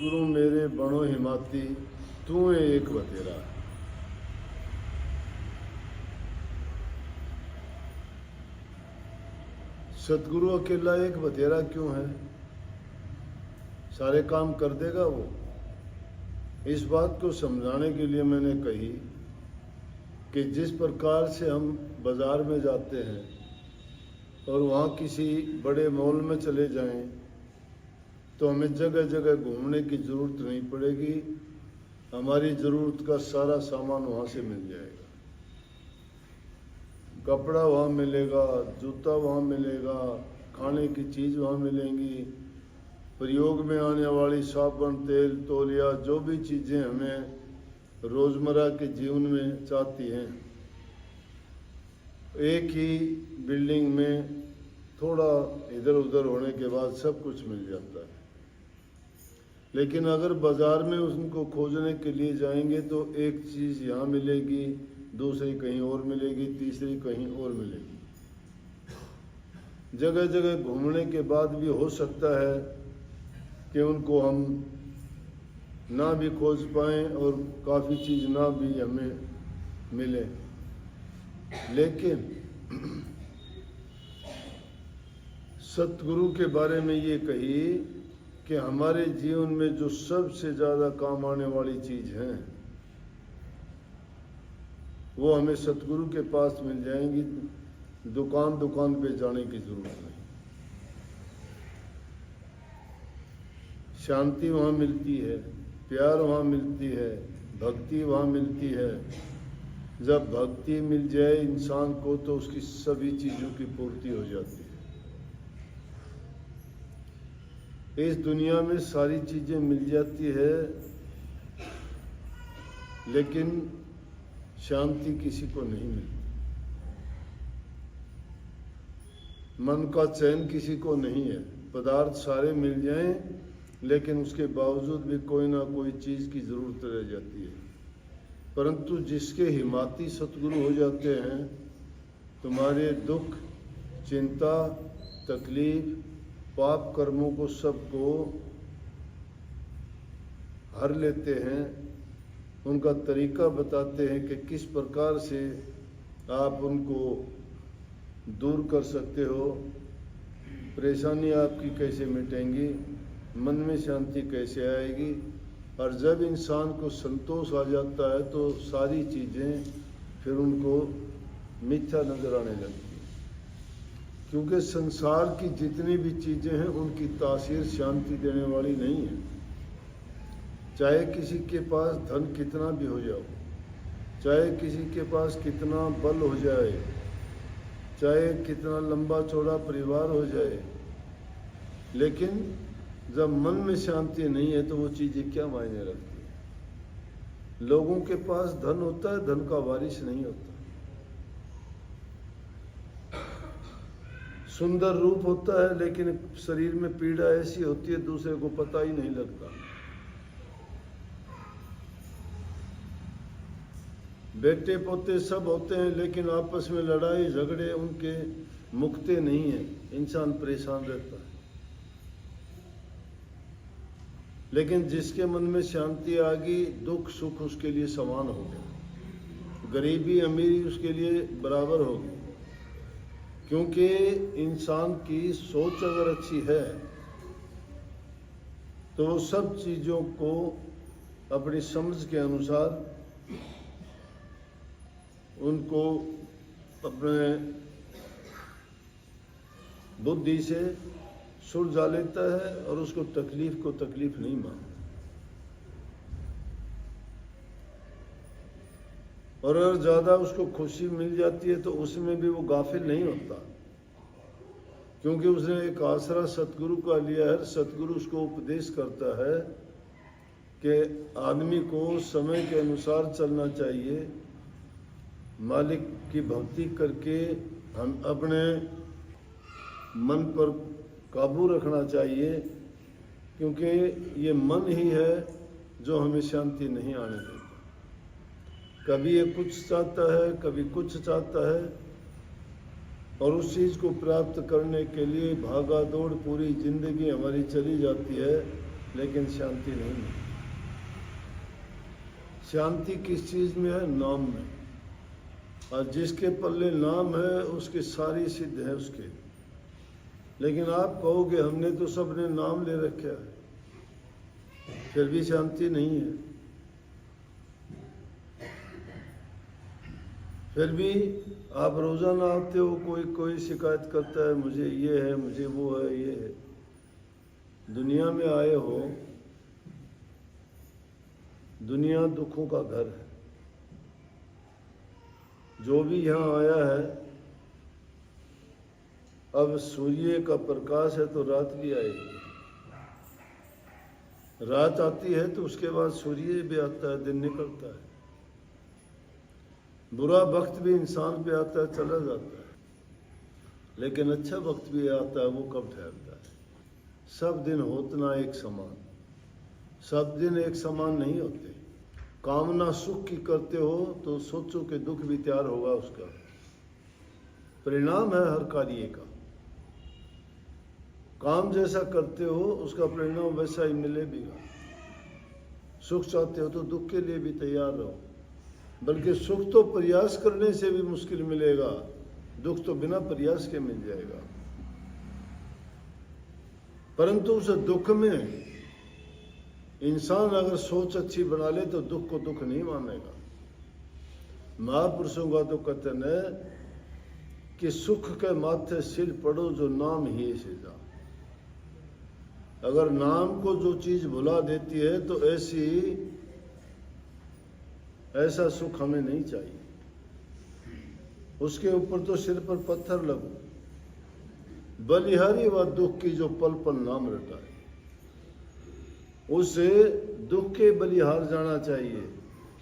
सतगुरु मेरे बणो हिमाती, तू है एक बतेरा। सतगुरु अकेला एक बतेरा क्यों है? सारे काम कर देगा वो? इस बात को समझाने के लिए मैंने कही कि जिस प्रकार से हम बाज़ार में जाते हैं और वहाँ किसी बड़े मॉल में चले जाएं तो हमें जगह जगह घूमने की ज़रूरत नहीं पड़ेगी, हमारी ज़रूरत का सारा सामान वहाँ से मिल जाएगा। कपड़ा वहाँ मिलेगा, जूता वहाँ मिलेगा, खाने की चीज़ वहाँ मिलेंगी, प्रयोग में आने वाली साबुन, तेल, तौलिया, जो भी चीज़ें हमें रोज़मर्रा के जीवन में चाहती हैं, एक ही बिल्डिंग में थोड़ा इधर उधर होने के बाद सब कुछ मिल जाता है। लेकिन अगर बाज़ार में उनको खोजने के लिए जाएंगे तो एक चीज़ यहाँ मिलेगी, दूसरी कहीं और मिलेगी, तीसरी कहीं और मिलेगी। जगह जगह घूमने के बाद भी हो सकता है कि उनको हम ना भी खोज पाएँ और काफ़ी चीज़ ना भी हमें मिले। लेकिन सतगुरु के बारे में ये कही कि हमारे जीवन में जो सबसे ज़्यादा काम आने वाली चीज़ है वो हमें सतगुरु के पास मिल जाएंगी, दुकान दुकान पे जाने की ज़रूरत नहीं। शांति वहाँ मिलती है, प्यार वहाँ मिलती है, भक्ति वहाँ मिलती है। जब भक्ति मिल जाए इंसान को तो उसकी सभी चीज़ों की पूर्ति हो जाती है। इस दुनिया में सारी चीज़ें मिल जाती है लेकिन शांति किसी को नहीं मिलती, मन का चैन किसी को नहीं है। पदार्थ सारे मिल जाएं लेकिन उसके बावजूद भी कोई ना कोई चीज़ की ज़रूरत रह जाती है। परंतु जिसके हिमाती सतगुरु हो जाते हैं, तुम्हारे दुख, चिंता, तकलीफ, पाप कर्मों को सबको हर लेते हैं, उनका तरीका बताते हैं कि किस प्रकार से आप उनको दूर कर सकते हो, परेशानी आपकी कैसे मिटेंगी, मन में शांति कैसे आएगी। और जब इंसान को संतोष आ जाता है तो सारी चीज़ें फिर उनको मिथ्या नजर आने लगती हैं, क्योंकि संसार की जितनी भी चीज़ें हैं उनकी तासीर शांति देने वाली नहीं है। चाहे किसी के पास धन कितना भी हो जाओ, चाहे किसी के पास कितना बल हो जाए, चाहे कितना लंबा चौड़ा परिवार हो जाए, लेकिन जब मन में शांति नहीं है तो वो चीज़ें क्या मायने रखती है। लोगों के पास धन होता है, धन का वारिस नहीं होता। सुंदर रूप होता है लेकिन शरीर में पीड़ा ऐसी होती है दूसरे को पता ही नहीं लगता। बेटे पोते सब होते हैं लेकिन आपस में लड़ाई झगड़े उनके मुकते नहीं हैं, इंसान परेशान रहता है। लेकिन जिसके मन में शांति आ गई, दुख सुख उसके लिए समान हो गया, गरीबी अमीरी उसके लिए बराबर हो गई, क्योंकि इंसान की सोच अगर अच्छी है तो वो सब चीज़ों को अपनी समझ के अनुसार उनको अपने बुद्धि से सुलझा लेता है और उसको तकलीफ को तकलीफ नहीं मानता। और अगर ज़्यादा उसको खुशी मिल जाती है तो उसमें भी वो गाफिल नहीं होता, क्योंकि उसने एक आसरा सतगुरु का लिया है। सतगुरु उसको उपदेश करता है कि आदमी को समय के अनुसार चलना चाहिए, मालिक की भक्ति करके हम अपने मन पर काबू रखना चाहिए, क्योंकि ये मन ही है जो हमें शांति नहीं आने देता। कभी ये कुछ चाहता है, कभी कुछ चाहता है, और उस चीज़ को प्राप्त करने के लिए भागा दौड़ पूरी ज़िंदगी हमारी चली जाती है, लेकिन शांति नहीं है। शांति किस चीज में है? नाम में। और जिसके पल्ले नाम है उसकी सारी सिद्ध है उसके। लेकिन आप कहोगे हमने तो सबने नाम ले रखा है, फिर भी शांति नहीं है। फिर भी आप रोजाना आते हो, कोई शिकायत करता है, मुझे ये है, मुझे वो है, ये है। दुनिया में आए हो, दुनिया दुखों का घर है। जो भी यहाँ आया है, अब सूर्य का प्रकाश है तो रात भी आएगी, रात आती है तो उसके बाद सूर्य भी आता है, दिन निकलता है। बुरा वक्त भी इंसान पे आता है, चला जाता है, लेकिन अच्छा वक्त भी आता है, वो कब ठहरता है? सब दिन होतना एक समान, सब दिन एक समान नहीं होते। कामना सुख की करते हो तो सोचो कि दुख भी तैयार होगा, उसका परिणाम है हर कार्य का। काम जैसा करते हो उसका परिणाम वैसा ही मिलेगा। सुख चाहते हो तो दुख के लिए भी तैयार रहो, बल्कि सुख तो प्रयास करने से भी मुश्किल मिलेगा, दुख तो बिना प्रयास के मिल जाएगा। परंतु उस दुख में इंसान अगर सोच अच्छी बना ले तो दुख को दुख नहीं मानेगा। महापुरुषों का तो कथन है कि सुख के माथे सिर पड़ो जो नाम ही से जा। अगर नाम को जो चीज भुला देती है तो ऐसा सुख हमें नहीं चाहिए। उसके ऊपर तो सिर पर पत्थर लगो। बलिहारी व दुख की जो पल पल नाम रटा है, उसे दुख के बलिहार जाना चाहिए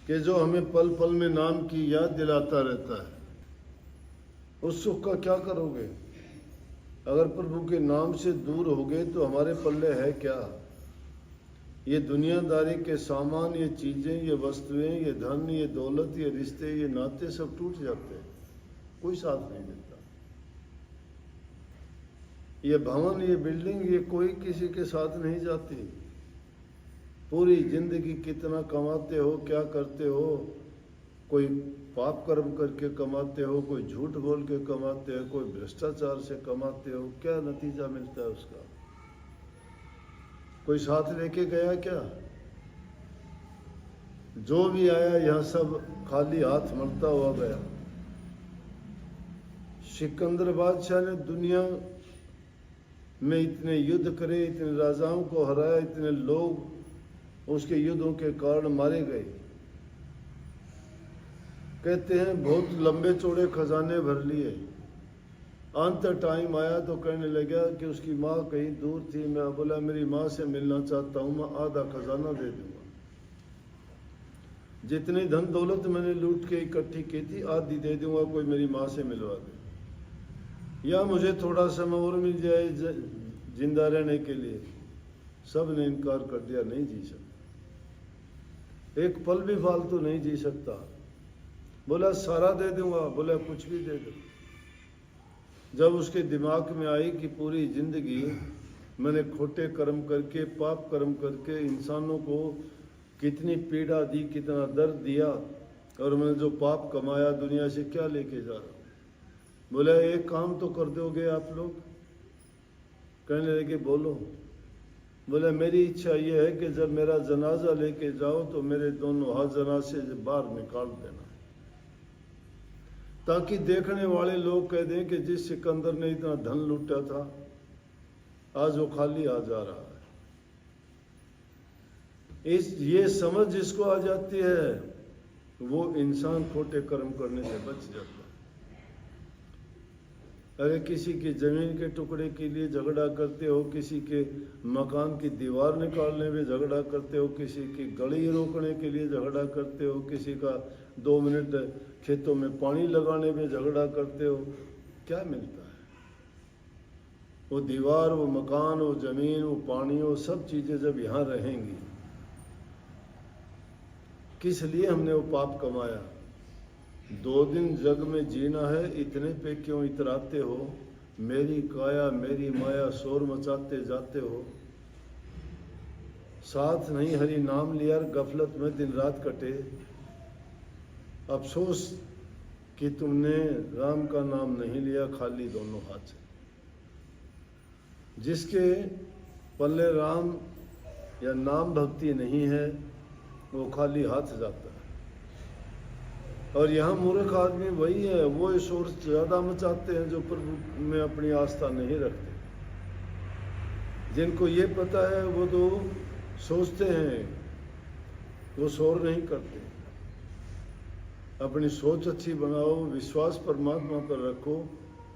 कि जो हमें पल पल में नाम की याद दिलाता रहता है। उस सुख का क्या करोगे? अगर प्रभु के नाम से दूर हो गए तो हमारे पल्ले है क्या? ये दुनियादारी के सामान, ये चीजें, ये वस्तुएं, ये धन, ये दौलत, ये रिश्ते, ये नाते सब टूट जाते हैं, कोई साथ नहीं देता। ये भवन, ये बिल्डिंग, ये कोई किसी के साथ नहीं जाती। पूरी जिंदगी कितना कमाते हो, क्या करते हो? कोई पाप कर्म करके कमाते हो, कोई झूठ बोल के कमाते हो, कोई भ्रष्टाचार से कमाते हो, क्या नतीजा मिलता है उसका? कोई साथ लेके गया क्या? जो भी आया यहाँ सब खाली हाथ मरता हुआ गया। सिकंदर बादशाह ने दुनिया में इतने युद्ध करे, इतने राजाओं को हराया, इतने लोग उसके युद्धों के कारण मारे गए। कहते हैं बहुत लंबे चौड़े खजाने भर लिए। अंत टाइम आया तो कहने लगा कि उसकी माँ कहीं दूर थी। मैं बोला मेरी माँ से मिलना चाहता हूँ, मैं आधा खजाना दे दूंगा। जितनी धन दौलत मैंने लूट के इकट्ठी की थी आधी दे दूंगा, कोई मेरी माँ से मिलवा दे, या मुझे थोड़ा समय और मिल जाए जिंदा रहने के लिए। सब ने इनकार कर दिया, नहीं जी सकता, एक पल भी फालतू नहीं जी सकता। बोला सारा दे दूंगा, बोला कुछ भी दे दो। जब उसके दिमाग में आई कि पूरी जिंदगी मैंने खोटे कर्म करके, पाप कर्म करके इंसानों को कितनी पीड़ा दी, कितना दर्द दिया, और मैंने जो पाप कमाया दुनिया से क्या लेके जा रहा हूँ। बोला एक काम तो कर दोगे आप लोग? कहने लगे बोलो। बोला मेरी इच्छा यह है कि जब मेरा जनाजा लेके जाओ तो मेरे दोनों हाथ जनाजे से बाहर निकाल देना, ताकि देखने वाले लोग कह दें कि जिस सिकंदर ने इतना धन लूटा था आज वो खाली आ जा रहा है। ये समझ जिसको आ जाती है वो इंसान खोटे कर्म करने से बच जाता है। अरे किसी की जमीन के टुकड़े के लिए झगड़ा करते हो, किसी के मकान की दीवार निकालने में झगड़ा करते हो, किसी की गली रोकने के लिए झगड़ा करते हो, किसी का 2 मिनट खेतों में पानी लगाने में झगड़ा करते हो, क्या मिलता है? वो दीवार, वो मकान, वो जमीन, वो पानी, वो सब चीजें जब यहाँ रहेंगी, किस लिए हमने वो पाप कमाया? 2 दिन जग में जीना है, इतने पे क्यों इतराते हो? मेरी काया मेरी माया शोर मचाते जाते हो। साथ नहीं हरि नाम लिया, गफलत में दिन रात कटे। अफसोस कि तुमने राम का नाम नहीं लिया, खाली दोनों हाथ से। जिसके पल्ले राम या नाम भक्ति नहीं है वो खाली हाथ जाता है। और यहाँ मूर्ख आदमी वही है, वो शोर ज़्यादा मचाते हैं जो प्रभु में अपनी आस्था नहीं रखते। जिनको ये पता है वो तो सोचते हैं, वो शोर नहीं करते। अपनी सोच अच्छी बनाओ, विश्वास परमात्मा पर रखो,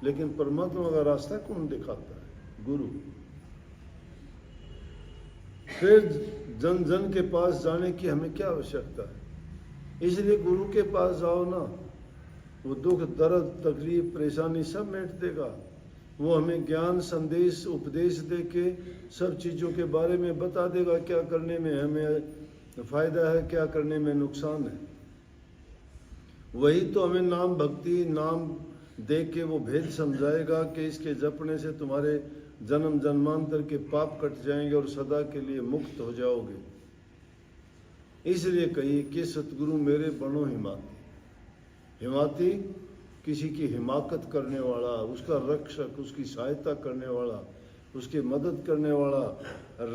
लेकिन परमात्मा का रास्ता कौन दिखाता है? गुरु। फिर जन जन के पास जाने की हमें क्या आवश्यकता है? इसलिए गुरु के पास जाओ ना, वो दुख दर्द तकलीफ परेशानी सब मेट देगा। वो हमें ज्ञान संदेश उपदेश दे के सब चीज़ों के बारे में बता देगा, क्या करने में हमें फ़ायदा है, क्या करने में नुकसान है। वही तो हमें नाम भक्ति नाम दे के वो भेद समझाएगा कि इसके जपने से तुम्हारे जन्म जन्मांतर के पाप कट जाएंगे और सदा के लिए मुक्त हो जाओगे। इसलिए कही कि सतगुरु मेरे बनो हिमाती। हिमाती किसी की हिमाकत करने वाला, उसका रक्षक, उसकी सहायता करने वाला, उसकी मदद करने वाला।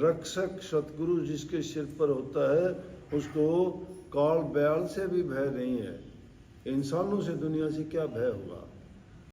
रक्षक सतगुरु जिसके सिर पर होता है उसको काल बैल से भी भय नहीं है। इंसानों से दुनिया से क्या भय होगा?